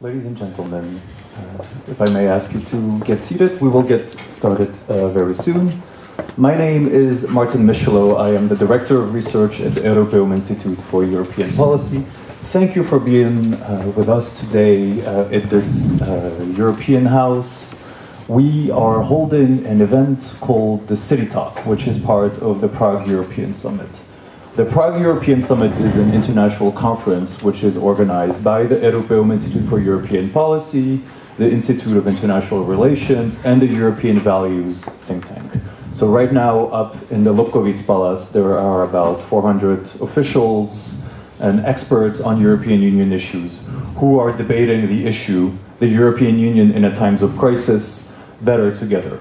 Ladies and gentlemen, if I may ask you to get seated, we will get started very soon. My name is Martin Michelot. I am the Director of Research at the Evropa Institute for European Policy. Thank you for being with us today at this European House. We are holding an event called the City Talk, which is part of the Prague European Summit. The Prague European Summit is an international conference which is organized by the Evropa Institute for European Policy, the Institute of International Relations, and the European Values think tank. So right now, up in the Lobkowicz Palace, there are about 400 officials and experts on European Union issues who are debating the issue, the European Union in a times of crisis, better together.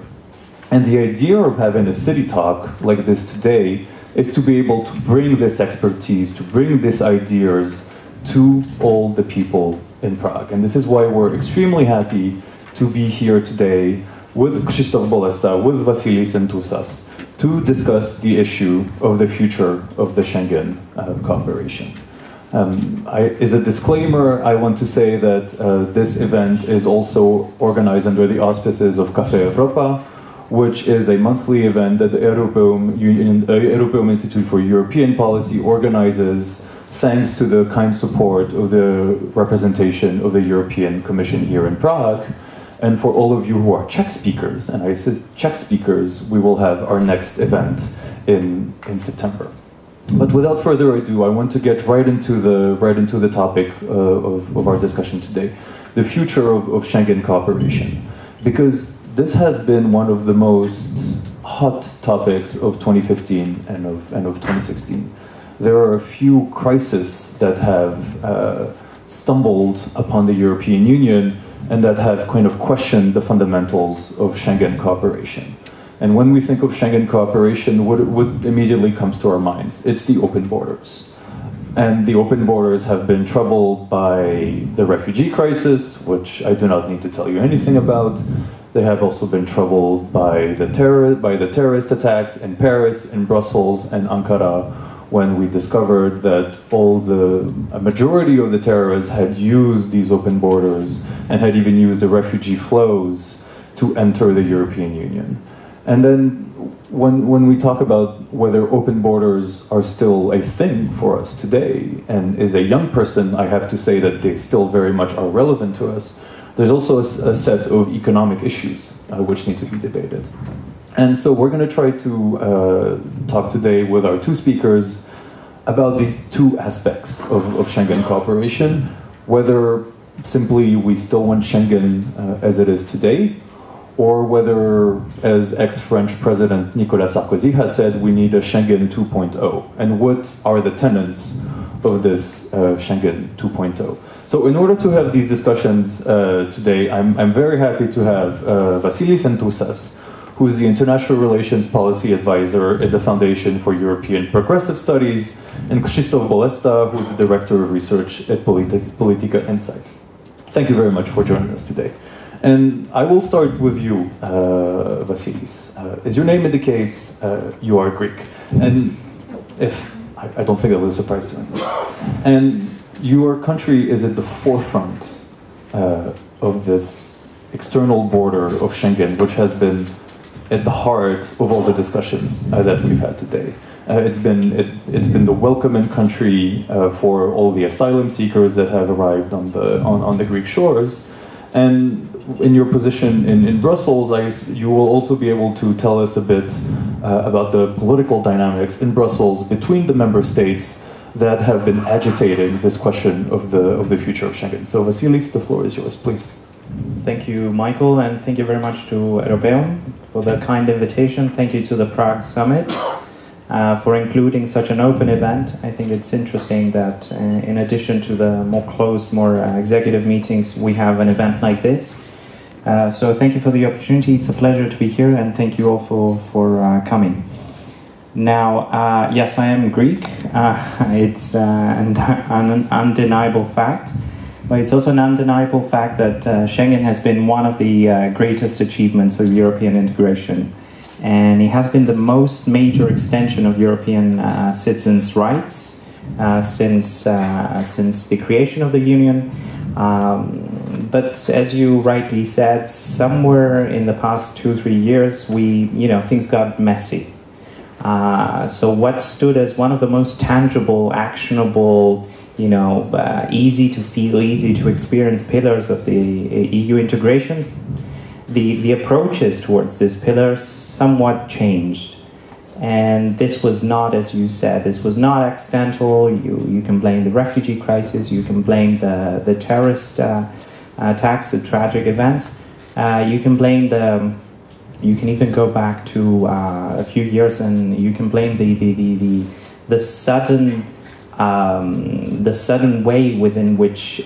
And the idea of having a city talk like this today is to be able to bring this expertise, to bring these ideas to all the people in Prague. And this is why we're extremely happy to be here today with Krzysztof Bolesta, with Vasilis and Tusas, to discuss the issue of the future of the Schengen cooperation. As a disclaimer, I want to say that this event is also organized under the auspices of Café, Evropa, which is a monthly event that the Evropa Institute for European Policy organizes thanks to the kind support of the representation of the European Commission here in Prague. And for all of you who are Czech speakers, and I say Czech speakers, we will have our next event in September. But without further ado, I want to get right into the topic of our discussion today, the future of Schengen cooperation, because this has been one of the most hot topics of 2015 and of 2016. There are a few crises that have stumbled upon the European Union and that have kind of questioned the fundamentals of Schengen cooperation. And when we think of Schengen cooperation, what immediately comes to our minds? It's the open borders. And the open borders have been troubled by the refugee crisis, which I do not need to tell you anything about. They have also been troubled by the terrorist attacks in Paris, in Brussels, and Ankara, when we discovered that a majority of the terrorists had used these open borders and had even used the refugee flows to enter the European Union. And then when we talk about whether open borders are still a thing for us today, and as a young person, I have to say that they still very much are relevant to us, there's also a set of economic issues which need to be debated. And so we're going to try to talk today with our two speakers about these two aspects of Schengen cooperation, whether simply we still want Schengen as it is today, or whether, as ex-French President Nicolas Sarkozy has said, we need a Schengen 2.0, and what are the tenets of this Schengen 2.0. So in order to have these discussions today, I'm very happy to have Vasilis and Tusas, who is the International Relations Policy Advisor at the Foundation for European Progressive Studies, and Krzysztof Bolesta, who is the Director of Research at Politica Insight. Thank you very much for joining us today. And I will start with you, Vasilis. As your name indicates, you are Greek. And I don't think that was a surprise to anyone. And your country is at the forefront of this external border of Schengen, which has been at the heart of all the discussions that we've had today. It's been the welcoming country for all the asylum seekers that have arrived on the Greek shores. And in your position in Brussels, you will also be able to tell us a bit about the political dynamics in Brussels between the member states that have been agitating this question of the future of Schengen. So Vasilis, the floor is yours, please. Thank you, Michael, and thank you very much to Europeum for the kind invitation. Thank you to the Prague Summit for including such an open event. I think it's interesting that in addition to the more closed, more executive meetings, we have an event like this. So thank you for the opportunity. It's a pleasure to be here, and thank you all for coming. Now, yes, I am Greek. It's an undeniable fact. But it's also an undeniable fact that Schengen has been one of the greatest achievements of European integration. And it has been the most major extension of European citizens' rights since the creation of the Union. but as you rightly said, somewhere in the past 2-3 years, things got messy. So what stood as one of the most tangible, actionable, easy to feel, easy to experience pillars of the EU integration, the approaches towards this pillar somewhat changed. And this was not, as you said, this was not accidental. You can blame the refugee crisis, you can blame the terrorist attacks, the tragic events. You can even go back to a few years, and you can blame the sudden way with which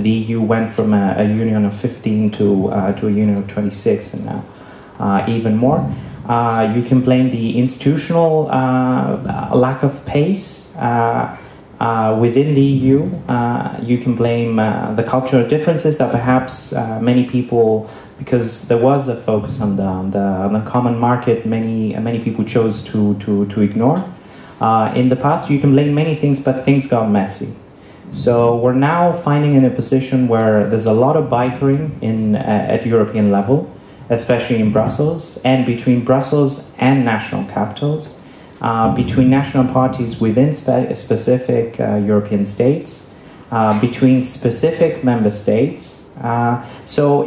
the EU went from a union of 15 to a union of 26, and now even more. You can blame the institutional lack of pace within the EU. You can blame the cultural differences that perhaps many people, because there was a focus on the common market, many people chose to ignore. In the past, you can blame many things, but things got messy. So we're now finding in a position where there's a lot of bickering at European level, especially in Brussels, and between Brussels and national capitals, between national parties within specific European states, between specific member states. So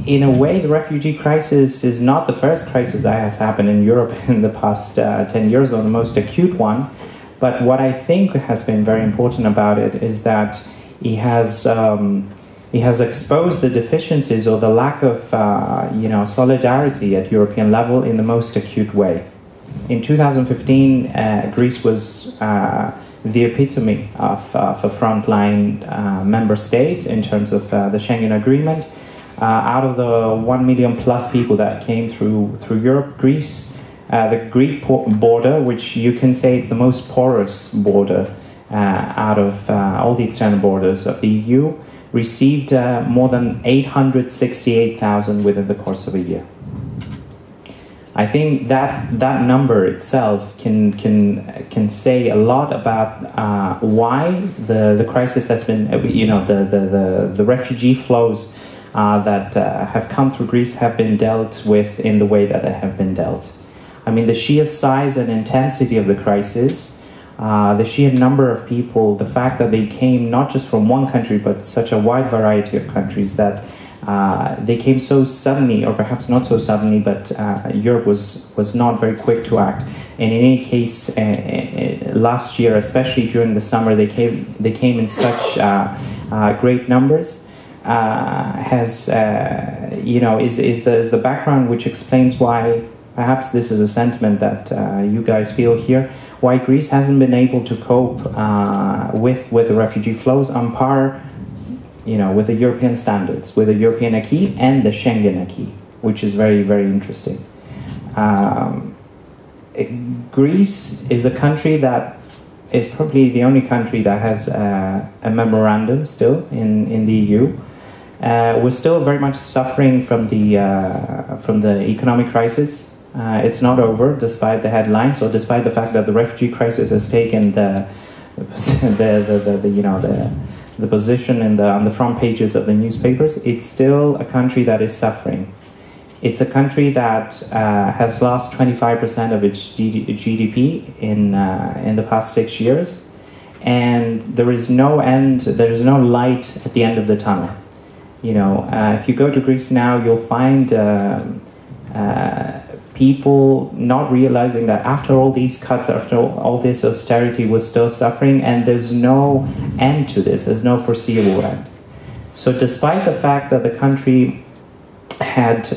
in a way, the refugee crisis is not the first crisis that has happened in Europe in the past 10 years, or the most acute one. But what I think has been very important about it is that he has exposed the deficiencies or the lack of solidarity at European level in the most acute way. In 2015, Greece was the epitome of a frontline member state in terms of the Schengen Agreement. Out of the 1 million plus people that came through Europe, Greece, the Greek border, which you can say it's the most porous border out of all the external borders of the EU, received more than 868,000 within the course of a year. I think that number itself can say a lot about why the crisis has been, the refugee flows that have come through Greece have been dealt with in the way that they have been dealt. I mean, the sheer size and intensity of the crisis, the sheer number of people, the fact that they came not just from one country, but such a wide variety of countries, that they came so suddenly, or perhaps not so suddenly, but Europe was not very quick to act. And in any case, last year, especially during the summer, they came in such great numbers. Is the background which explains why perhaps this is a sentiment that you guys feel here, why Greece hasn't been able to cope with the refugee flows on par, with the European standards, with the European acquis and the Schengen acquis, which is very, very interesting. Greece is a country that is probably the only country that has a memorandum still in the EU. We're still very much suffering from the economic crisis. It's not over, despite the headlines, or despite the fact that the refugee crisis has taken the position on the front pages of the newspapers. It's still a country that is suffering. It's a country that has lost 25% of its GDP in the past 6 years, and there is no end. There is no light at the end of the tunnel. If you go to Greece now, you'll find people not realizing that after all these cuts, after all this austerity, was still suffering, and there's no end to this. There's no foreseeable end. So despite the fact that the country had,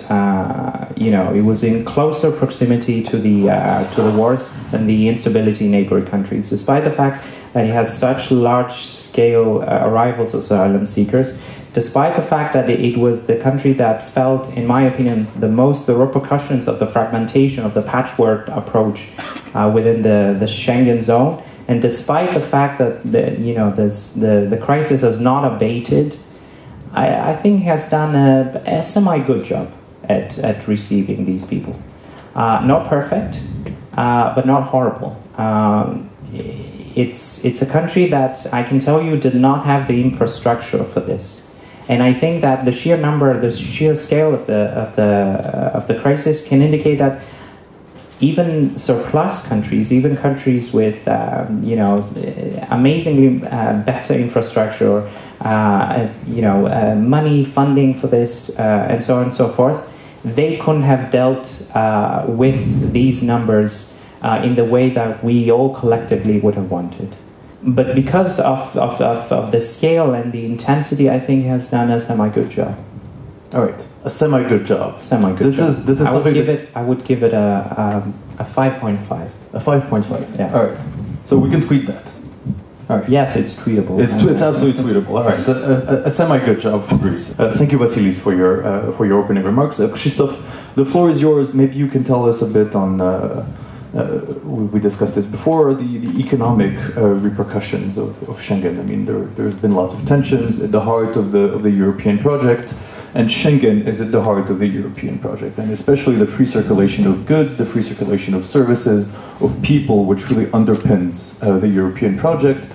it was in closer proximity to the wars and the instability in neighboring countries, despite the fact that it has such large-scale arrivals of asylum seekers, despite the fact that it was the country that felt, in my opinion, the repercussions of the fragmentation of the patchwork approach within the Schengen zone, and despite the fact that the crisis has not abated, I think has done a semi-good job at receiving these people. Not perfect, but not horrible. it's a country that I can tell you did not have the infrastructure for this, and I think that the sheer number, the sheer scale of the crisis can indicate that even surplus countries, even countries with amazingly better infrastructure, money, funding for this, and so on and so forth, they couldn't have dealt with these numbers in the way that we all collectively would have wanted. But because of the scale and the intensity, I think he has done a semi-good job. All right, a semi-good job. Semi-good job. This is I would give it a 5.5. A 5.5. Yeah. All right. So we can tweet that. All right. Yes, it's tweetable. It's absolutely tweetable. All right. A semi-good job for Greece. Thank you, Vasilis, for your opening remarks. Krzysztof, the floor is yours. Maybe you can tell us a bit on. We discussed this before, the economic repercussions of Schengen. I mean, there's been lots of tensions at the heart of the European project, and Schengen is at the heart of the European project, and especially the free circulation of goods, the free circulation of services, of people, which really underpins the European project.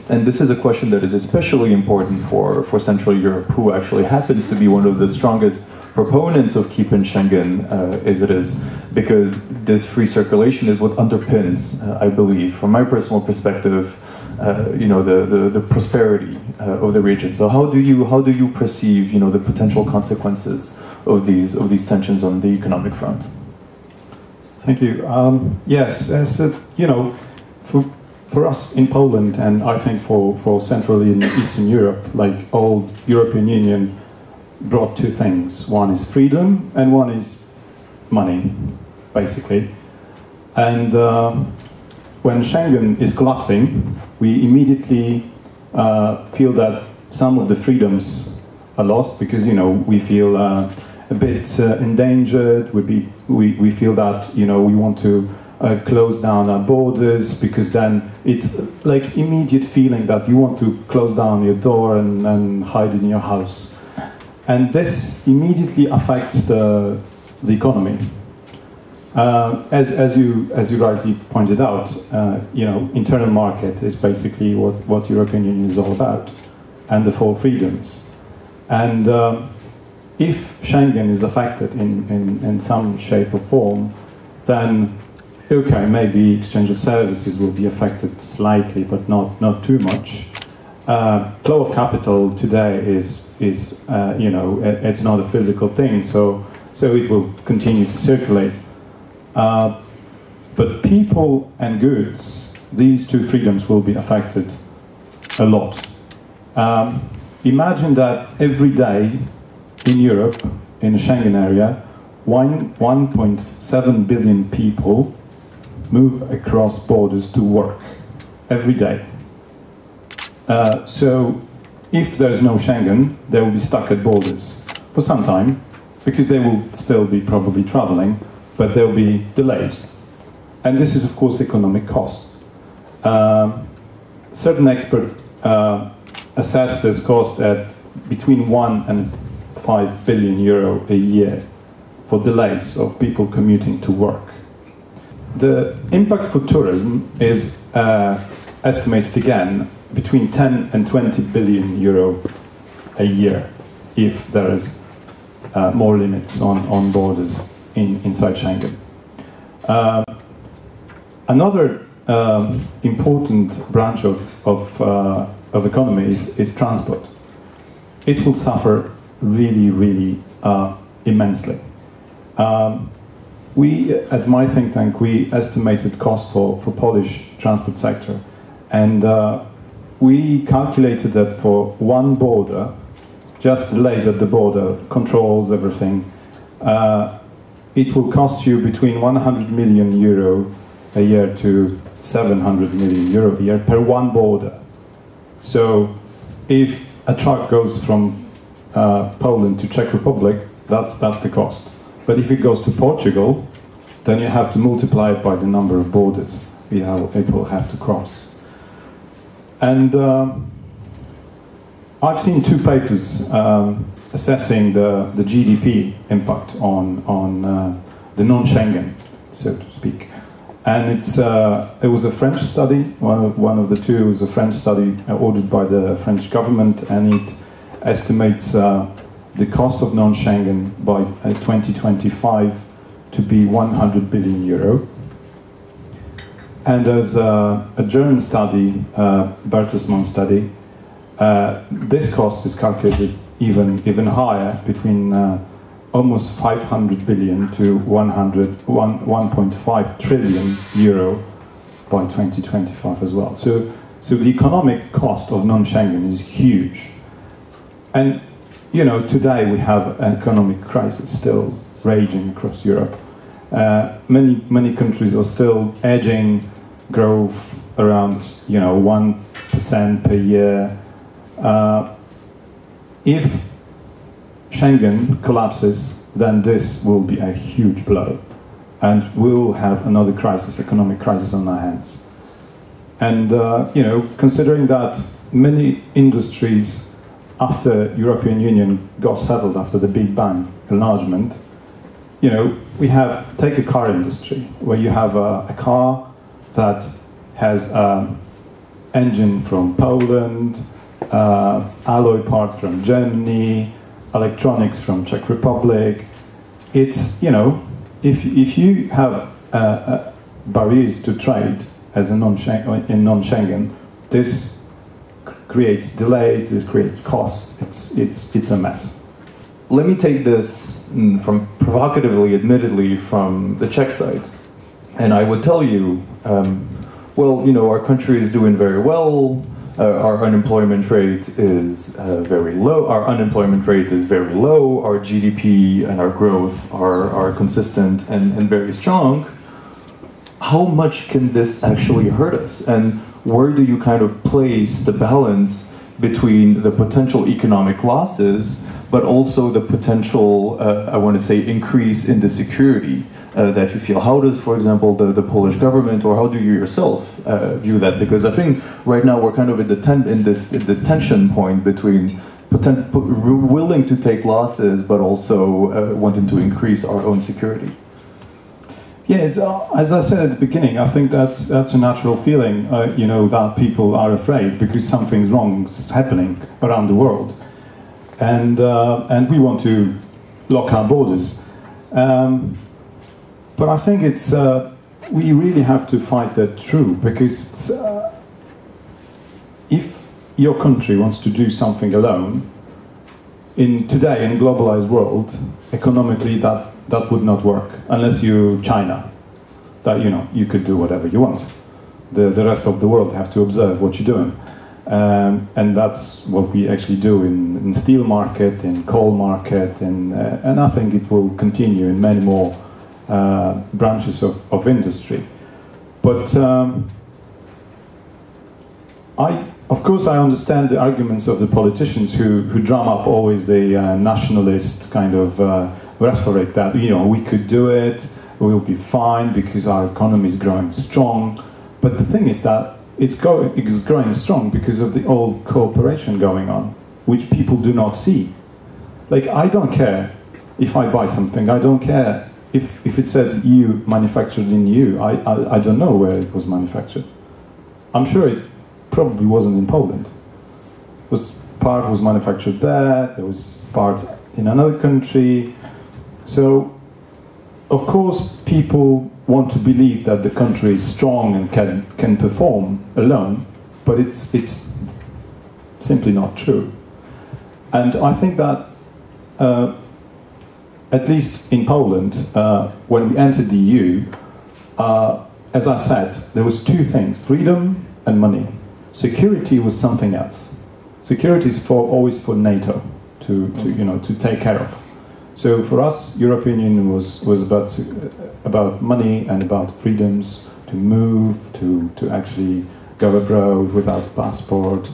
And this is a question that is especially important for Central Europe, who actually happens to be one of the strongest proponents of keeping Schengen as it is, because this free circulation is what underpins, I believe, from my personal perspective, the prosperity of the region. So how do you perceive, the potential consequences of these tensions on the economic front? Thank you. Yes, as for us in Poland, and I think for Central and Eastern Europe, like all European Union, brought two things. One is freedom, and one is money, basically. And when Schengen is collapsing, we immediately feel that some of the freedoms are lost, because we feel a bit endangered. We feel that we want to close down our borders, because then it's like immediate feeling that you want to close down your door and hide in your house. And this immediately affects the economy. As you rightly pointed out, internal market is basically what European Union is all about, and the four freedoms. And if Schengen is affected in some shape or form, then okay, maybe exchange of services will be affected slightly, but not too much. Flow of capital today is it's not a physical thing, so it will continue to circulate. But people and goods, these two freedoms will be affected a lot. Imagine that every day in Europe, in the Schengen area, 1.7 billion people move across borders to work every day. So if there's no Schengen, they will be stuck at borders for some time, because they will still be probably traveling, but there will be delays. And this is, of course, economic cost. Certain experts assess this cost at between 1 and 5 billion euro a year for delays of people commuting to work. The impact for tourism is estimated again between 10 and 20 billion euro a year, if there is more limits on borders inside Schengen. Another important branch of economy is transport. It will suffer really immensely. We, at my think tank, we estimated cost for Polish transport sector, and we calculated that for one border, just delays at the border, controls, everything, it will cost you between 100 million euro a year to 700 million euro a year per one border. So if a truck goes from Poland to Czech Republic, that's the cost. But if it goes to Portugal, then you have to multiply it by the number of borders it will have to cross. And I've seen two papers assessing the GDP impact on the non-Schengen, so to speak. And it was a French study, one of the two was a French study ordered by the French government, and it estimates the cost of non-Schengen by 2025 to be 100 billion euro. And there's a German study, Bertelsmann study, this cost is calculated even higher, between almost 500 billion to 1.5 trillion euro by 2025 as well. So the economic cost of non-Schengen is huge. And you know, today we have an economic crisis still raging across Europe. Many countries are still edging growth around 1% per year. If Schengen collapses, then this will be a huge blow, and we'll have another crisis, economic crisis, on our hands. And considering that many industries, after European Union got settled after the Big Bang enlargement, we have, take a car industry where you have a car that has engine from Poland, alloy parts from Germany, electronics from Czech Republic. It's, if you have barriers to trade as in non-Schengen, this creates delays, this creates costs, it's a mess. Let me take this from provocatively, admittedly, from the Czech side. And I would tell you, our country is doing very well. Our unemployment rate is very low. Our unemployment rate is very low. Our GDP and our growth are consistent and very strong. How much can this actually hurt us? And where do you kind of place the balance between the potential economic losses, but also the potential, increase in the security that you feel? How does, for example, the Polish government, or how do you yourself view that? Because I think right now we're kind of in this tension point between willing to take losses, but also wanting to increase our own security. Yeah, as I said at the beginning, I think that's a natural feeling, that people are afraid because something wrong is happening around the world, and we want to lock our borders. But I think we really have to fight that through, because if your country wants to do something alone, today in globalized world, economically that would not work, unless you're China, that you could do whatever you want. The rest of the world have to observe what you're doing. And that's what we actually do in steel market, in coal market, and I think it will continue in many more branches of industry. But of course I understand the arguments of the politicians who drum up always the nationalist kind of rhetoric that we could do it, we'll be fine because our economy is growing strong. But the thing is that it's growing strong because of the old cooperation going on, which people do not see. Like, I don't care if I buy something, I don't care if it says EU, manufactured in EU, I don't know where it was manufactured. I'm sure it probably wasn't in Poland. Part was manufactured there was part in another country. So, of course, people want to believe that the country is strong and can perform alone, but it's simply not true. And I think that at least in Poland, when we entered the EU, as I said, there was two things: freedom and money. Security was something else. Security is always for NATO to take care of. So for us, European Union was about money and about freedoms to move, to actually go abroad without a passport,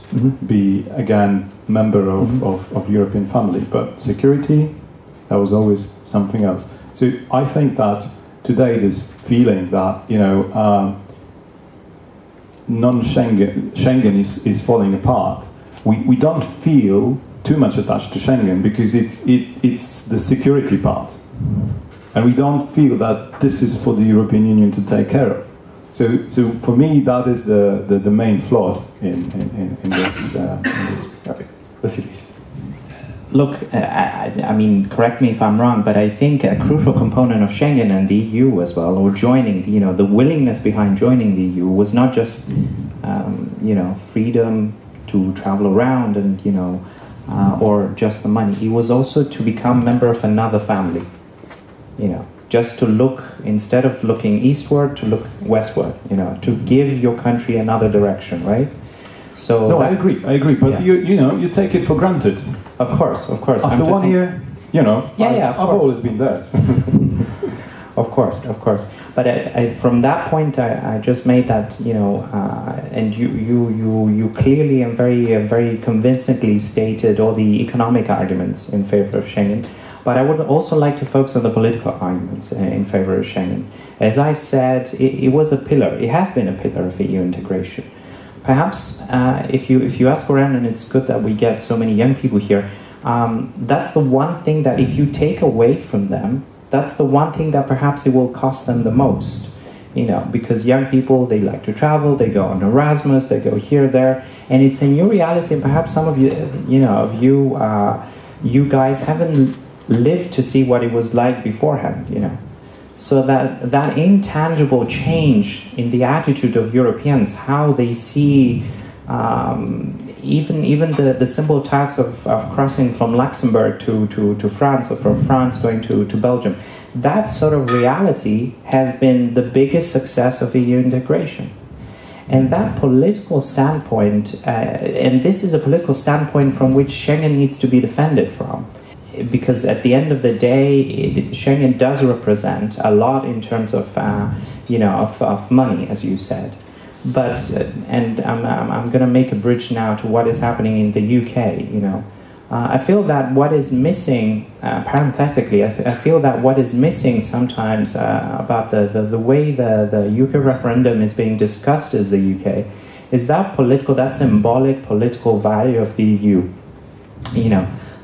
be again member of European family. But security, that was always something else. So I think that today this feeling that Schengen is falling apart, we don't feel too much attached to Schengen because it's the security part, and we don't feel that this is for the European Union to take care of. So for me, that is the main flaw in this facilities. Look, I mean, correct me if I'm wrong, but I think a crucial component of Schengen and the EU as well, or joining, the willingness behind joining the EU was not just, freedom to travel around and, or just the money. It was also to become a member of another family, just to look, instead of looking eastward, to look westward, to give your country another direction, right? So no, I agree, but yeah. you take it for granted. Of course. After 1 year, I've always been there. Of course. But from that point, I just made that, and you clearly and very convincingly stated all the economic arguments in favor of Schengen. But I would also like to focus on the political arguments in favor of Schengen. As I said, it was a pillar. It has been a pillar of EU integration. Perhaps if you ask around, and it's good that we get so many young people here, that's the one thing that if you take away from them, that's the one thing that perhaps it will cost them the most. Because young people, they like to travel, they go on Erasmus, they go here, there, and it's a new reality. And perhaps some of you, you guys haven't lived to see what it was like beforehand. So that intangible change in the attitude of Europeans, how they see even the simple task of crossing from Luxembourg to France, or from France going to Belgium, that sort of reality has been the biggest success of EU integration. And that political standpoint, and this is a political standpoint from which Schengen needs to be defended from. Because at the end of the day, Schengen does represent a lot in terms of, of money, as you said. But, and I'm going to make a bridge now to what is happening in the UK, I feel that what is missing, parenthetically, I feel that what is missing sometimes about the way the UK referendum is being discussed as the UK is that symbolic political value of the EU,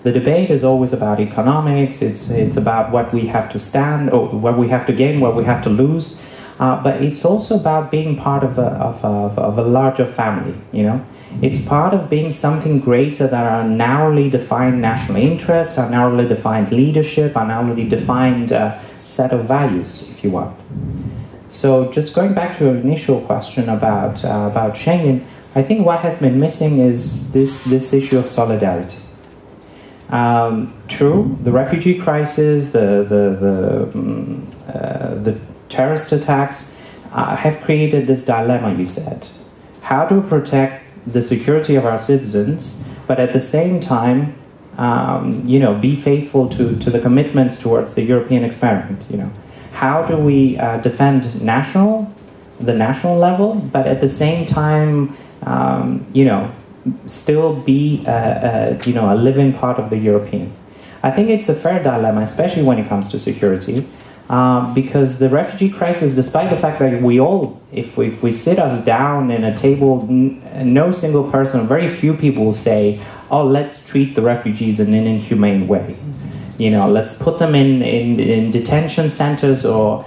The debate is always about economics. It's about what we have to stand, or what we have to gain, what we have to lose. But it's also about being part of a larger family. It's part of being something greater than our narrowly defined national interests, our narrowly defined leadership, our narrowly defined set of values, if you want. So, just going back to your initial question about Schengen, I think what has been missing is this issue of solidarity. True, the refugee crisis, the terrorist attacks have created this dilemma, you said. How to protect the security of our citizens, but at the same time, be faithful to the commitments towards the European experiment, How do we defend the national level, but at the same time, still be a living part of the European. I think it's a fair dilemma, especially when it comes to security, because the refugee crisis, despite the fact that we all, if we sit us down in a table, no single person, very few people will say, oh, let's treat the refugees in an inhumane way. Let's put them in detention centers, or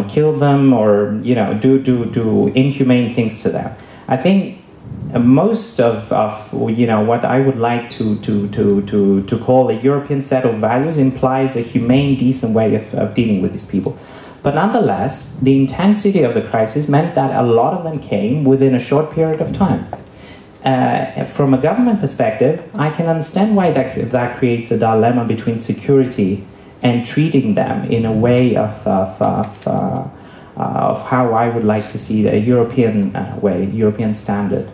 kill them, or do inhumane things to them. I think most of what I would like to call a European set of values implies a humane, decent way of dealing with these people. But nonetheless, the intensity of the crisis meant that a lot of them came within a short period of time. From a government perspective, I can understand why that creates a dilemma between security and treating them in a way of how I would like to see a European way, European standard.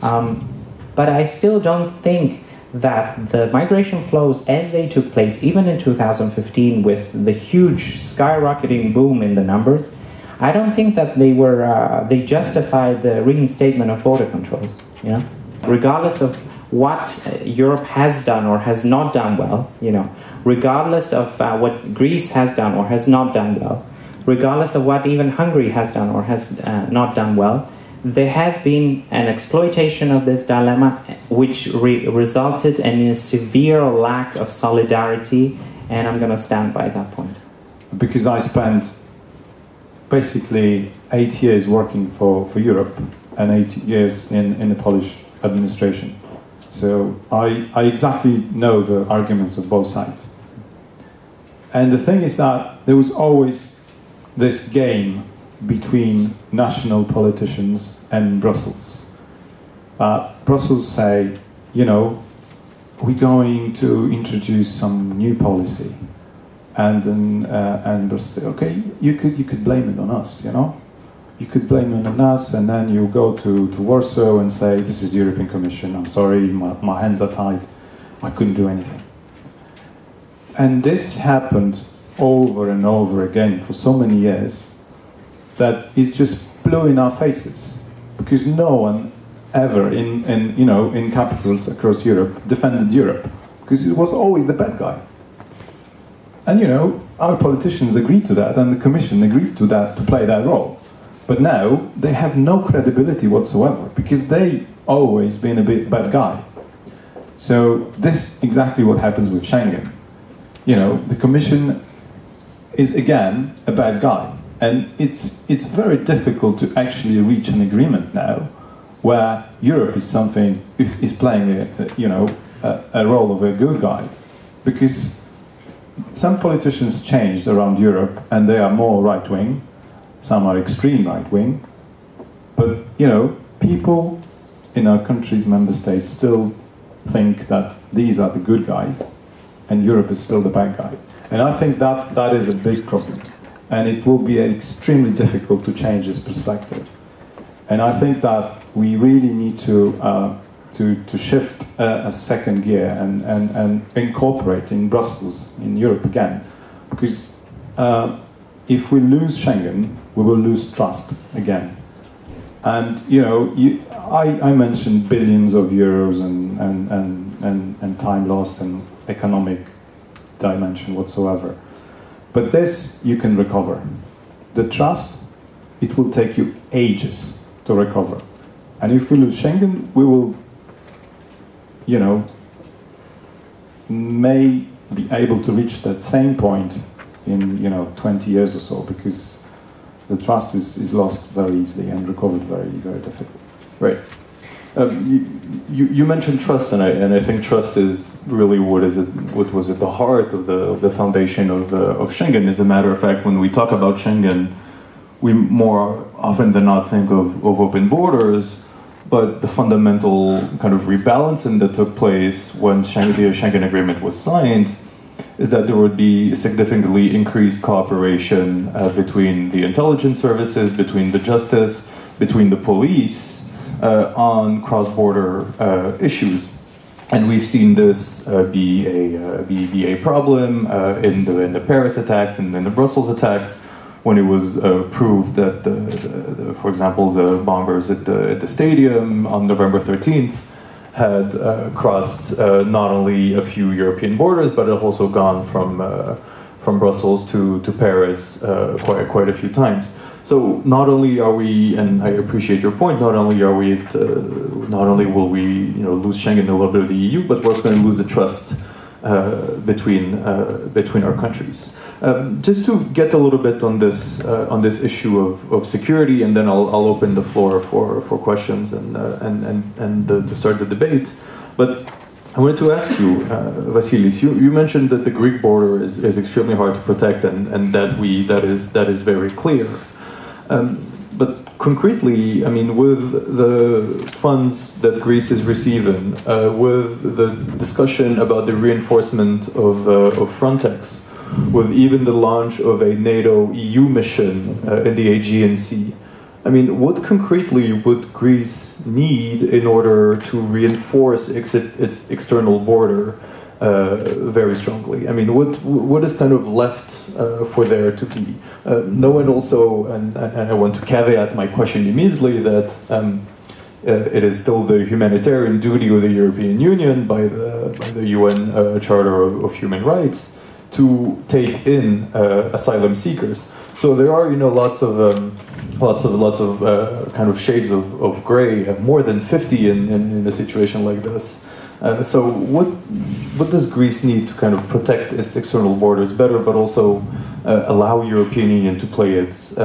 But I still don't think that the migration flows as they took place, even in 2015 with the huge skyrocketing boom in the numbers, I don't think that they justified the reinstatement of border controls. Regardless of what Europe has done or has not done well, regardless of what Greece has done or has not done well, regardless of what even Hungary has done or has not done well, there has been an exploitation of this dilemma, which resulted in a severe lack of solidarity, and I'm going to stand by that point. Because I spent basically 8 years working for Europe and 8 years in the Polish administration. So I exactly know the arguments of both sides. And the thing is that there was always this game between national politicians and Brussels. Brussels say, you know, we're going to introduce some new policy, and then Brussels say, okay, you could blame it on us, you know, you could blame it on us, and then you go to Warsaw and say, this is the European Commission. I'm sorry, my hands are tied. I couldn't do anything. And this happened over and over again for so many years that it just blew in our faces, because no one ever in capitals across Europe defended Europe, because it was always the bad guy. And you know, our politicians agreed to that, and the Commission agreed to that, to play that role. But now they have no credibility whatsoever, because they always been a bit bad guy. So this is exactly what happens with Schengen. You know, the Commission is again a bad guy, and it's very difficult to actually reach an agreement now, where Europe is playing a role of a good guy, because some politicians changed around Europe, and they are more right wing, some are extreme right wing, but you know, people in our country's member states still think that these are the good guys, and Europe is still the bad guy. And I think that is a big problem. And it will be extremely difficult to change this perspective. And I think that we really need to shift a second gear and incorporate in Brussels, in Europe again. Because if we lose Schengen, we will lose trust again. And you know, I mentioned billions of euros and time lost and economic dimension whatsoever. But this you can recover. The trust, it will take you ages to recover. And if we lose Schengen, we will, you know, may be able to reach that same point in, you know, 20 years or so, because the trust is lost very easily and recovered very, very difficult. Right. You mentioned trust, and I think trust is really what was at the heart of the foundation of Schengen. As a matter of fact, when we talk about Schengen, we more often than not think of open borders, but the fundamental kind of rebalancing that took place when the Schengen Agreement was signed is that there would be significantly increased cooperation between the intelligence services, between the justice, between the police, on cross-border issues, and we've seen this be a problem in the Paris attacks and in the Brussels attacks, when it was proved that for example, the bombers at the stadium on November 13th had crossed not only a few European borders, but have also gone from Brussels to Paris quite a few times. So not only are we, and I appreciate your point, not only will we, you know, lose Schengen and a little bit of the EU, but we're also going to lose the trust between our countries. Just to get a little bit on this issue of security, and then I'll open the floor for questions and to start the debate. But I wanted to ask you, Vasilis, you mentioned that the Greek border is extremely hard to protect, and that is very clear. But concretely, I mean, with the funds that Greece is receiving, with the discussion about the reinforcement of Frontex, with even the launch of a NATO-EU mission in the Aegean Sea, I mean, what concretely would Greece need in order to reinforce its external border very strongly? I mean, what is kind of left for there to be? Knowing also, and I want to caveat my question immediately, that it is still the humanitarian duty of the European Union by the UN Charter of Human Rights to take in asylum seekers. So there are, you know, lots of kind of shades of gray, more than 50 in a situation like this. So what does Greece need to kind of protect its external borders better, but also allow European Union to play its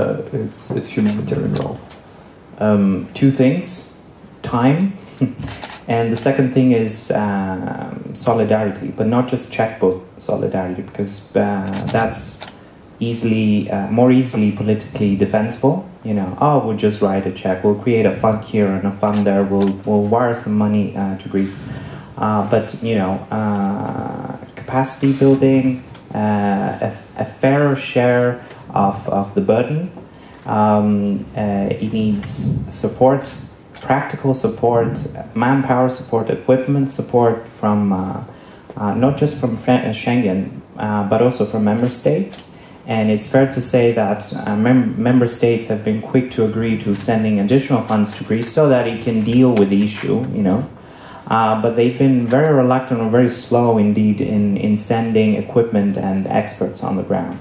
humanitarian role? Two things: time, and the second thing is solidarity, but not just checkbook solidarity, because that's more easily politically defensible. You know, oh, we'll just write a check, we'll create a fund here and a fund there, we'll wire some money to Greece. But you know, capacity building, a fairer share of the burden. It needs support, practical support, manpower support, equipment support from not just from Schengen, but also from member states. And it's fair to say that member states have been quick to agree to sending additional funds to Greece so that it can deal with the issue, you know. But they've been very reluctant or very slow indeed in sending equipment and experts on the ground.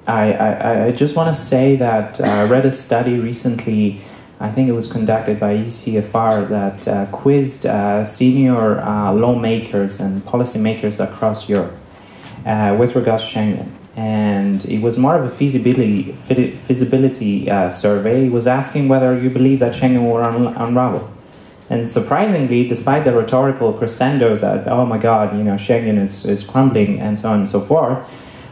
I just want to say that I read a study recently, I think it was conducted by ECFR, that quizzed senior lawmakers and policymakers across Europe with regards to Schengen. And it was more of a feasibility survey. It was asking whether you believe that Schengen will unravel. And surprisingly, despite the rhetorical crescendos that, oh my God, you know, Schengen is crumbling and so on and so forth,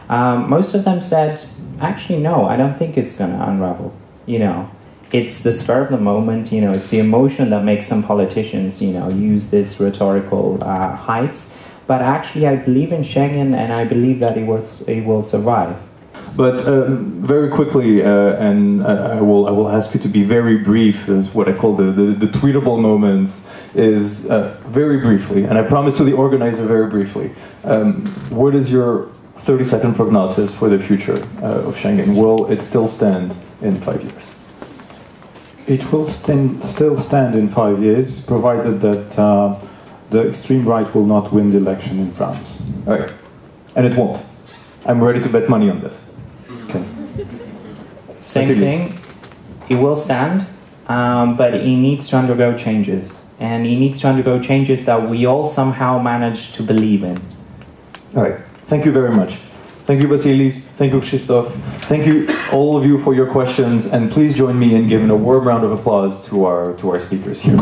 most of them said, actually, no, I don't think it's going to unravel. You know, it's the spur of the moment, you know, it's the emotion that makes some politicians, you know, use this rhetorical heights. But actually, I believe in Schengen, and I believe that it will survive. But very quickly, and I will ask you to be very brief, is what I call the tweetable moments, is very briefly, and I promise to the organizer very briefly, what is your 30-second prognosis for the future of Schengen? Will it still stand in 5 years? It will still stand in 5 years, provided that the extreme right will not win the election in France. All right. And it won't. I'm ready to bet money on this. Okay. Same thing. It will stand, but it needs to undergo changes. And it needs to undergo changes that we all somehow manage to believe in. All right. Thank you very much. Thank you, Vasilis. Thank you, Krzysztof. Thank you, all of you, for your questions. And please join me in giving a warm round of applause to our speakers here.